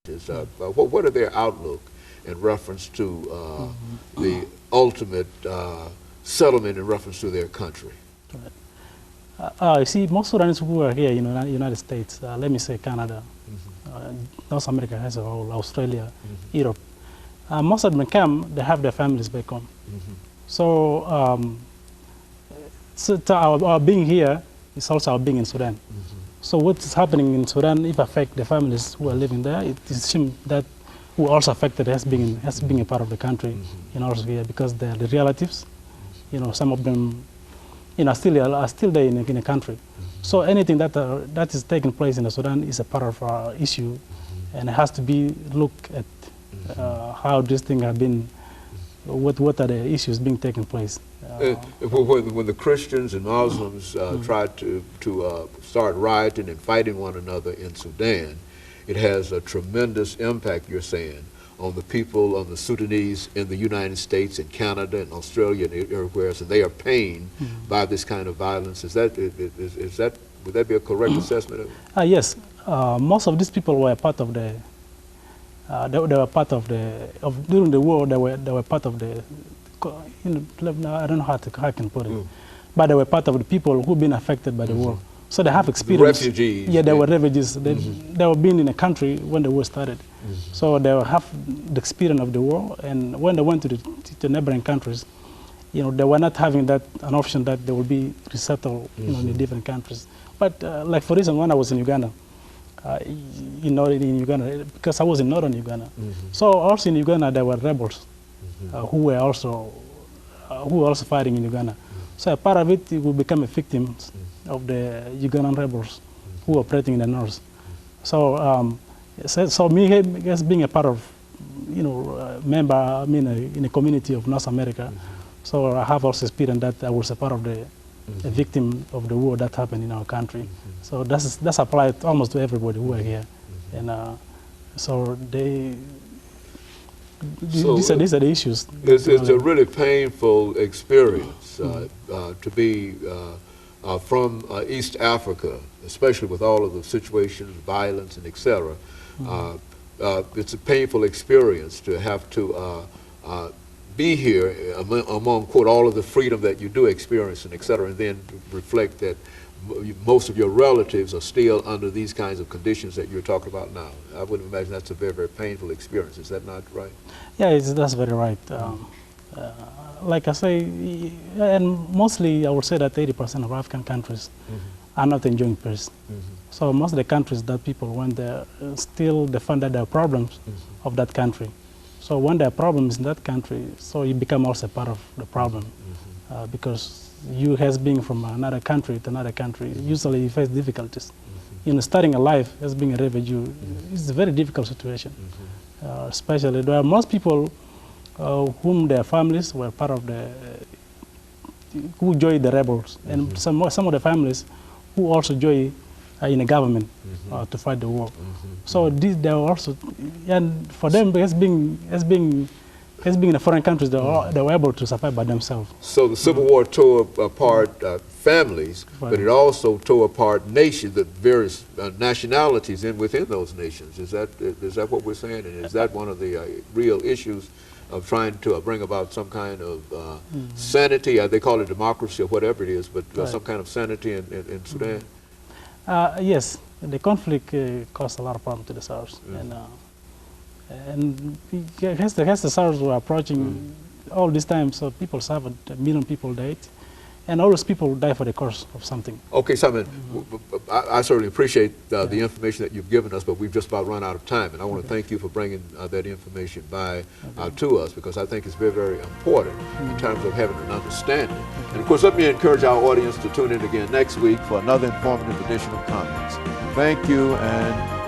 What are their outlook in reference to the ultimate settlement in reference to their country? You see, most Sudanese who are here in the United States, let me say Canada, North America as a whole, Australia, Europe, most of them come, they have their families back home. So, our being here is also our being in Sudan. So what is happening in Sudan, if affect the families who are living there, it seems that who also affected as being a part of the country, also here, because they're the relatives, some of them, are still there in the country. So anything that is taking place in Sudan is a part of our issue, and it has to be looked at how these things have been, what are the issues being taken place. When the Christians and Muslims tried to start rioting and fighting one another in Sudan, it has a tremendous impact, you're saying, on the people, on the Sudanese in the United States and Canada and Australia and everywhere else, and they are pained by this kind of violence. Would that be a correct assessment of it? Yes. Most of these people were part of the, during the war, they were part of the, I don't know how I can put it, but they were part of the people who've been affected by the war. So they have experience. The refugees. Yeah, they were refugees. They were being in a country when the war started. So they have the experience of the war, and when they went to the neighboring countries, they were not having an option that they will be resettled in the different countries. But like for instance, when I was in Uganda, in Uganda, because I was in northern Uganda. So also in Uganda there were rebels who were also fighting in Uganda. So a part of it will become a victim of the Ugandan rebels who are operating in the north. So, so me as being a part of, member, in a community of North America, so I have also experienced that I was a part of the a victim of the war that happened in our country. So that's applied almost to everybody who are here, and so these are the issues. It's a really painful experience to be from East Africa, especially with all of the situations, violence, and etc. It's a painful experience to have to be here among, quote, all of the freedom that you do experience, and etc., and then reflect that most of your relatives are still under these kinds of conditions that you're talking about now. I would imagine that's a very, very painful experience. Is that not right? Yeah, that's very right. Like I say, and mostly I would say that 80% of African countries are not enjoying peace. So most of the countries that people went there still they find that there are problems of that country. So when there are problems in that country, so you become also part of the problem because you has been from another country to another country, usually you face difficulties. Starting a life as being a refugee is a very difficult situation, especially there are most people whom their families were part of who joined the rebels, and some of the families who also joined in the government to fight the war. So they are also, and for them as being in the foreign countries, they were able to survive by themselves. So the Civil War tore apart families, but it also tore apart nations, the various nationalities within those nations. Is that what we're saying? And is that one of the real issues of trying to bring about some kind of sanity? They call it democracy or whatever it is, but some kind of sanity in Sudan? Yes, the conflict caused a lot of problems to the South, and the South were approaching all this time, so people suffered, 1 million people died, and all those people die for the cause of something. Okay, Simon, I certainly appreciate the information that you've given us, but we've just about run out of time, and I want to thank you for bringing that information by to us, because I think it's very, very important in terms of having an understanding. And of course, let me encourage our audience to tune in again next week for another informative edition of Comments. Thank you, and